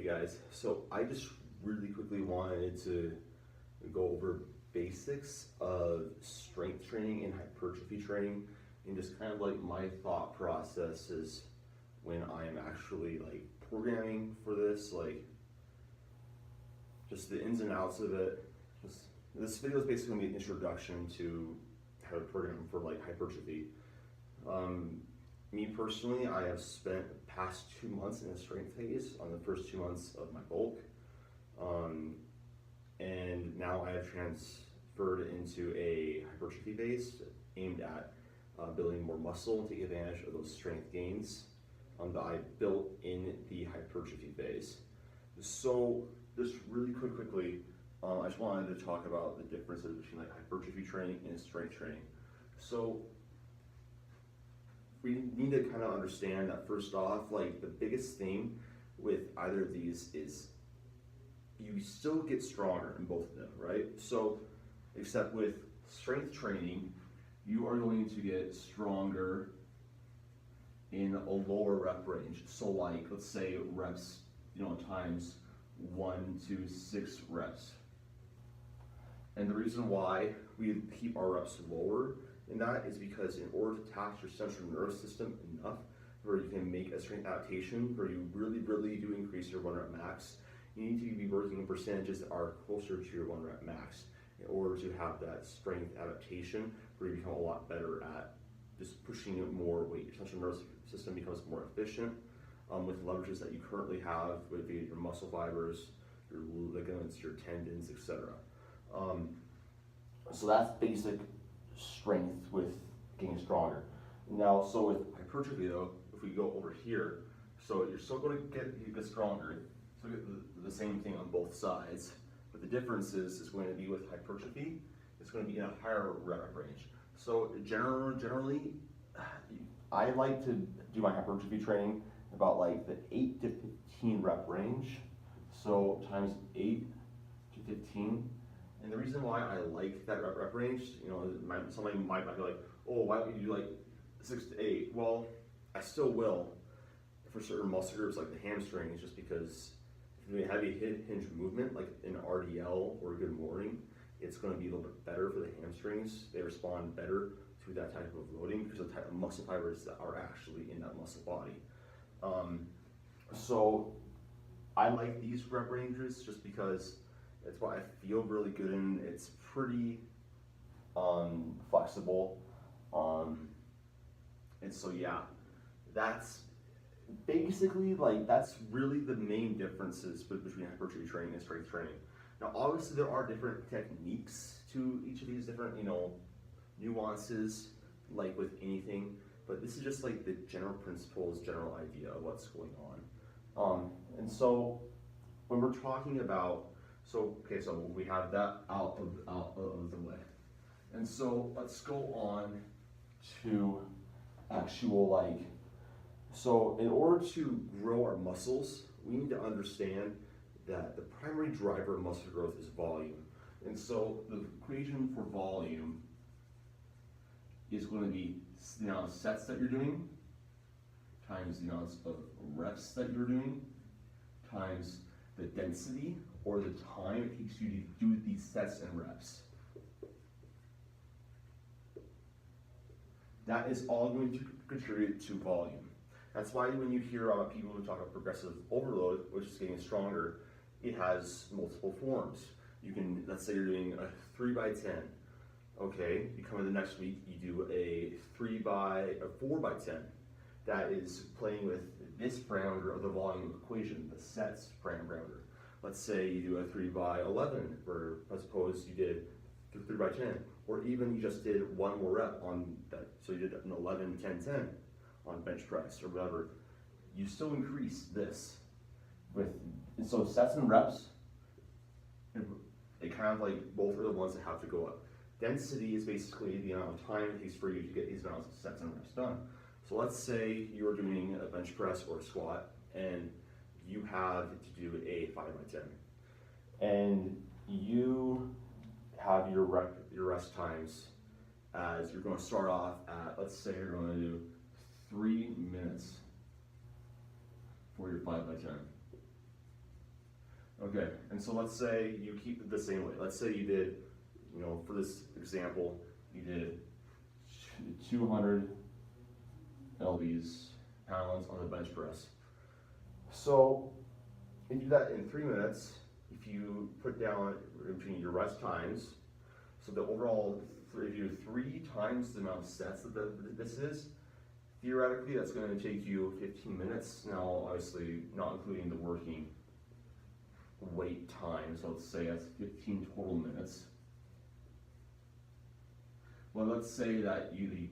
Hey guys, so I just really quickly wanted to go over basics of strength training and hypertrophy training and just kind of like my thought processes when I am actually like programming for this, like just the ins and outs of it. This video is basically gonna be an introduction to how to program for like hypertrophy. Me personally, I have spent the past 2 months in the strength phase on the first 2 months of my bulk. And now I have transferred into a hypertrophy phase aimed at building more muscle and take advantage of those strength gains that I built in the hypertrophy phase. So just really quickly, I just wanted to talk about the differences between like hypertrophy training and strength training. So we need to kind of understand that first off, like the biggest thing with either of these is you still get stronger in both of them, right? So, except with strength training, you are going to get stronger in a lower rep range. So like, let's say reps, times 1 to 6 reps. And the reason why we keep our reps lower in that is because in order to tax your central nervous system enough where you can make a strength adaptation, where you really do increase your 1 rep max, you need to be working in percentages that are closer to your 1 rep max in order to have that strength adaptation where you become a lot better at just pushing more weight. Your central nervous system becomes more efficient with leverages that you currently have with your muscle fibers, your ligaments, your tendons, etc. So that's basic strength with getting stronger. Now, so with hypertrophy though, if we go over here, so you're still going to get stronger, so get the same thing on both sides, but the difference is going to be with hypertrophy, it's going to be in a higher rep range. So generally, I like to do my hypertrophy training about like the 8 to 15 rep range, so times 8 to 15. And the reason why I like that rep range, somebody might be like, oh, why don't you do like 6 to 8? Well, I still will for certain muscle groups like the hamstrings, just because if you do a heavy hinge movement like an RDL or a good morning, it's going to be a little bit better for the hamstrings. They respond better to that type of loading because of the type of muscle fibers that are actually in that muscle body. So I like these rep ranges just because it's what I feel really good in. It's pretty flexible. And so yeah, that's basically that's really the main differences between hypertrophy training and strength training. Now obviously there are different techniques to each of these different, nuances like with anything, but this is just like the general principles, general idea of what's going on. And so when we're talking about so we have that out of the way. And so let's go on to actual so in order to grow our muscles, we need to understand that the primary driver of muscle growth is volume. And so the equation for volume is going to be the amount of sets that you're doing times the amount of reps that you're doing times the density or the time it takes you to do these sets and reps. That is all going to contribute to volume. That's why when you hear people who talk about progressive overload, which is getting stronger, it has multiple forms. You can, let's say you're doing a 3 by 10. Okay, you come in the next week, you do a 4 by 10. That is playing with this parameter of the volume equation, the sets parameter. Let's say you do a 3 by 11, or I suppose you did 3 by 10, or even you just did 1 more rep on that, so you did an 11, 10, 10 on bench press or whatever. You still increase this so sets and reps, they kind of both are the ones that have to go up. Density is basically the amount of time it takes for you to get these amounts of sets and reps done. So let's say you're doing a bench press or a squat and you have to do a 5 by 10. And you have your rest times as you're going to start off at, let's say you're going to do 3 minutes for your 5 by 10. Okay, and so let's say you keep it the same way. Let's say you did, for this example, you did 200 lbs pounds on the bench press. So you do that in 3 minutes. If you put down in between your rest times, so the overall, if you do 3 times the amount of sets that this is, theoretically that's going to take you 15 minutes. Now, obviously, not including the working weight time, so let's say that's 15 total minutes. Well, let's say that you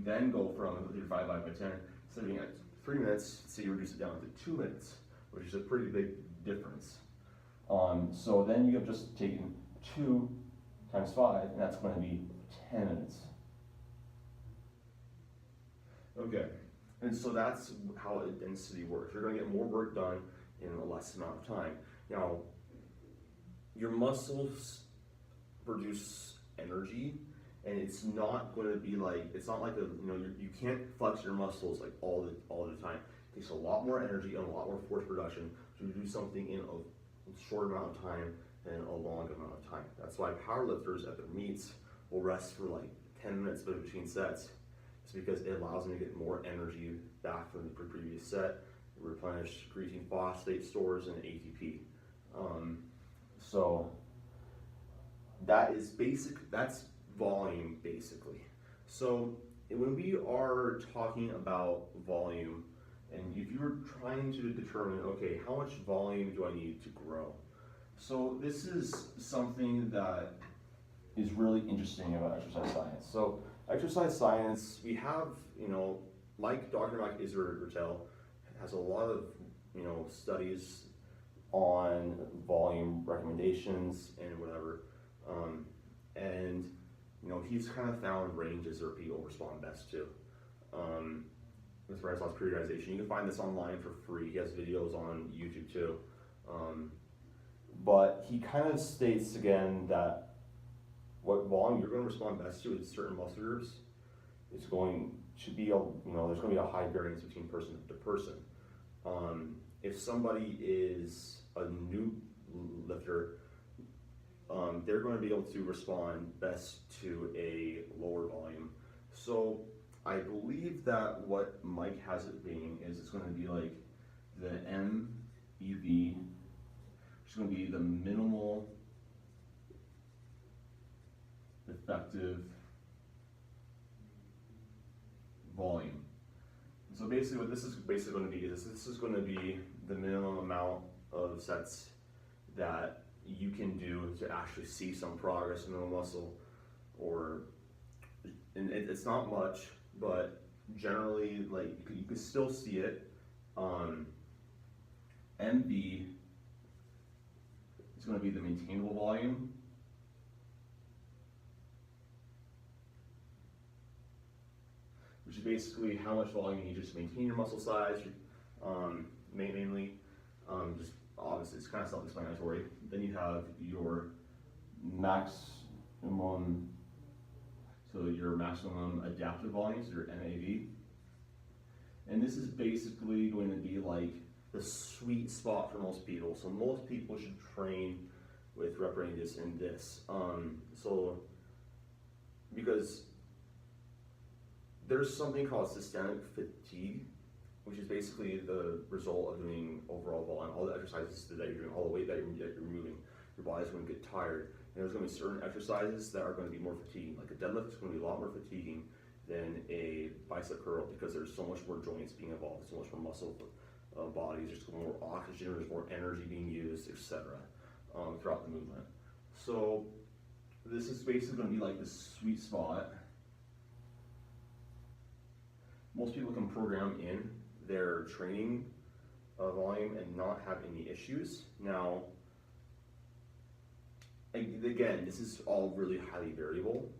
then go from 5 by 10, instead of being at 3 minutes, say you reduce it down to 2 minutes, which is a pretty big difference. So then you have just taken 2 times 5, and that's going to be 10 minutes. Okay, and so that's how density works. You're going to get more work done in a less amount of time. Now, your muscles produce energy, and it's not going to be like, it's not like you can't flex your muscles like all the time. It takes a lot more energy and a lot more force production to do something in a short amount of time than a long amount of time. That's why powerlifters at their meets will rest for like 10 minutes between sets. It's because it allows them to get more energy back from the previous set, replenish creatine phosphate stores and ATP. So that is that's volume basically. So when we are talking about volume, and if you're trying to determine, okay, how much volume do I need to grow? So this is something that is really interesting about exercise science. So exercise science, we have, Dr. Mike Israel has a lot of, studies on volume recommendations and whatever. And he's kind of found ranges where people respond best to. With Renaissance periodization, you can find this online for free. He has videos on YouTube too. But he kind of states again that what volume you're going to respond best to is certain muscle groups. It's going to be there's going to be a high variance between person to person. If somebody is a new lifter, they're going to be able to respond best to a lower volume. So I believe that what Mike has it being is it's going to be like the MEV, which is going to be the minimal effective volume. So basically what this is going to be is this is going to be the minimum amount of sets that you can do to actually see some progress in the muscle, and it's not much, but generally like you can still see it. MV is going to be the maintainable volume. Which is basically how much volume you need just to maintain your muscle size, mainly. Just obviously, it's kind of self-explanatory. Then you have your maximum, so your maximum adaptive volume, so your MAV. And this is basically going to be like the sweet spot for most people. So most people should train with rep ranges in this. Because there's something called systemic fatigue, which is basically the result of doing overall volume, all the exercises that you're doing, all the weight that you're moving, your body's going to get tired. And there's going to be certain exercises that are going to be more fatiguing. Like a deadlift is going to be a lot more fatiguing than a bicep curl because there's so much more joints being involved, so much more muscle bodies, there's more oxygen, there's more energy being used, etc. Throughout the movement. So this is basically going to be like the sweet spot. Most people can program in their training volume and not have any issues. Now, again, this is all really highly variable.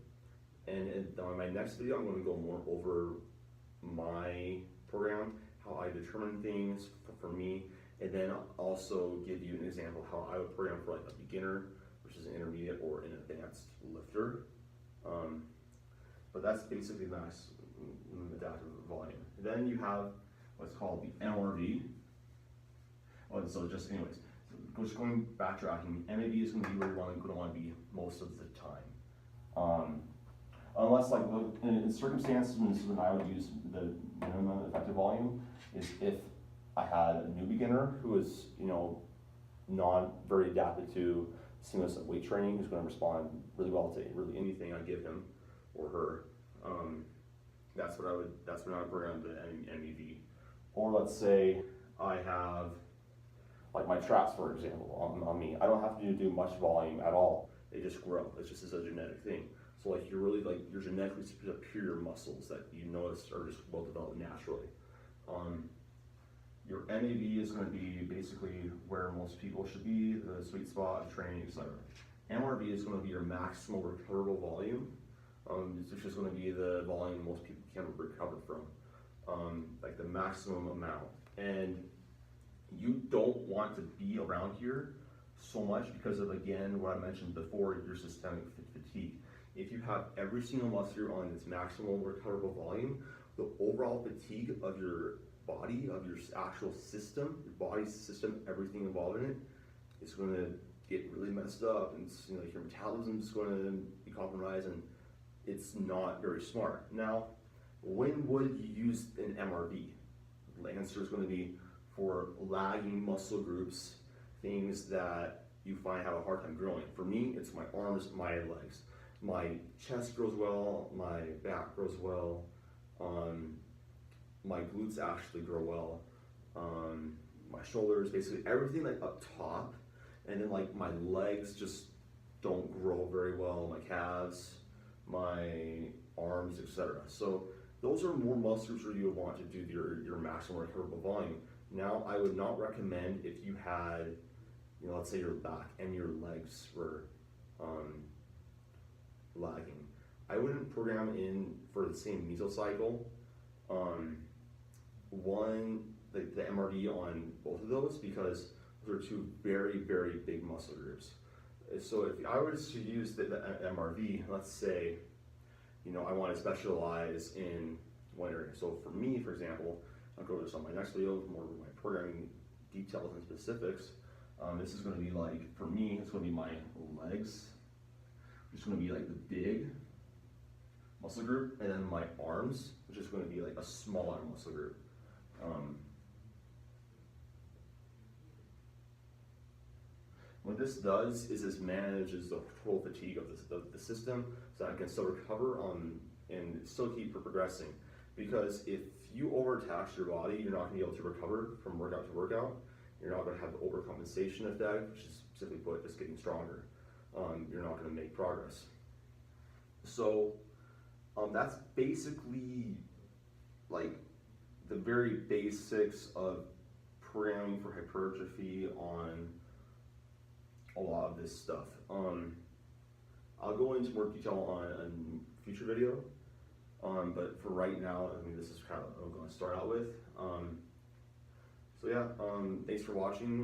And on my next video, I'm going to go more over my program, how I determine things for me, and then also give you an example of how I would program for like a beginner, which is an intermediate, or an advanced lifter. But that's basically max adaptive volume. Then you have what's called the MRV. Oh, so just anyways, just going backtracking, MAV is going to be where you're going to want to be most of the time. Unless, like, in circumstances when I would use the minimum effective volume is if I had a new beginner who is, not very adapted to stimulus and weight training, who's going to respond really well to really anything I give him or her. That's when I would bring on the MEV. Or let's say I have, like, my traps, for example, on me. I don't have to do much volume at all. They just grow. It's just a genetic thing. So, like, you're really, like, your genetically superior muscles that you notice are just well developed naturally. Your MAV is going to be basically where most people should be, the sweet spot of training, etc. MRV is going to be your maximal recoverable volume, which is going to be the volume most people can recover from, like the maximum amount. And you don't want to be around here so much because of, again, what I mentioned before, your systemic fatigue. If you have every single muscle on its maximal recoverable volume, the overall fatigue of your body, of your actual system, your body's system, everything involved in it, is going to get really messed up, and your metabolism is going to be compromised, and it's not very smart. Now, when would you use an MRV? The answer is going to be for lagging muscle groups, things that you find have a hard time growing. For me, it's my arms, my legs. My chest grows well, my back grows well, my glutes actually grow well, my shoulders, basically everything like up top, and then like my legs just don't grow very well, my calves, my arms, etc. So those are more muscles where you would want to do your maximal recoverable volume. Now, I would not recommend if you had, let's say your back and your legs were lagging. I wouldn't program in for the same mesocycle. The MRV on both of those, because those are two very, very big muscle groups. So if I was to use the MRV, let's say, I want to specialize in one area. So for me, for example, I'll go over this on my next video, more of my programming details and specifics. This is going to be like, for me, it's going to be my legs, which is going to be like the big muscle group, and then my arms, which is going to be like a smaller muscle group. What this does is this manages the total fatigue of the system, so I can still recover and still keep progressing. Because if you overtax your body, you're not going to be able to recover from workout to workout. You're not going to have the overcompensation effect, which is simply put, just getting stronger. You're not going to make progress. So that's basically like the very basics of programming for hypertrophy on a lot of this stuff. I'll go into more detail on a future video, but for right now, this is kind of what I'm going to start out with. So yeah, thanks for watching.